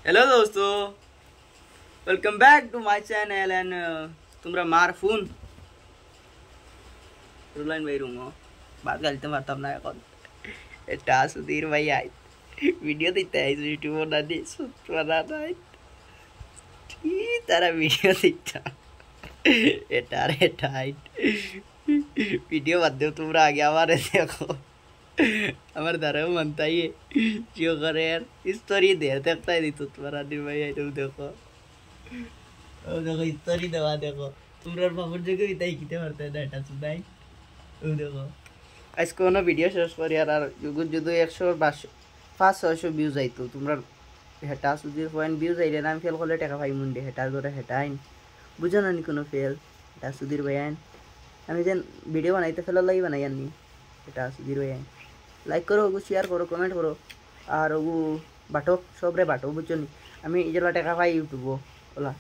hello दोस्तों, welcome back to my channel and तुम्हारा मार फोन रुलाइन भाई रूमो बात करते मारता अपना अकाउंट एटा सुधीर भाई आई वीडियो दिखता है इस यूट्यूब ना दे सुतवाना ना तारा वीडियो दिखता एटा रे टाइट वीडियो मत दो तुमरा आ गया हमारे देखो हमारे धर्म मनता ही है जो करे यार स्टोरी देर देखता है तो तुम्हारा दिन भाई आई तुम देखो देखो स्टोरी दवा देखो तुम्हारा बाबर जगह भी ताई कितने मरते हैं डाटा सुनाई तुम देखो इसको ना वीडियो शेयर कर यार जुगु जुगु 100 व्यूज आई तो तुम्हारा हेटा सुधीर पॉइंट व्यूज आई ना फेल करले टाका भाई मुंडे हेटार दरे हेटाइन बुझो ना कोनो फेल हेटा सुधीर भाई आइन আমি যেন ভিডিও বানাইতে ফেলার লাগি বানাই আনি এটা সুধীর ভাই লাইক করো শেয়ার করো কমেন্ট করো আর বাটো সবরে বাটো বুঝছো নি আমি ইজলা টাকা পাই ইউটিউব ওলা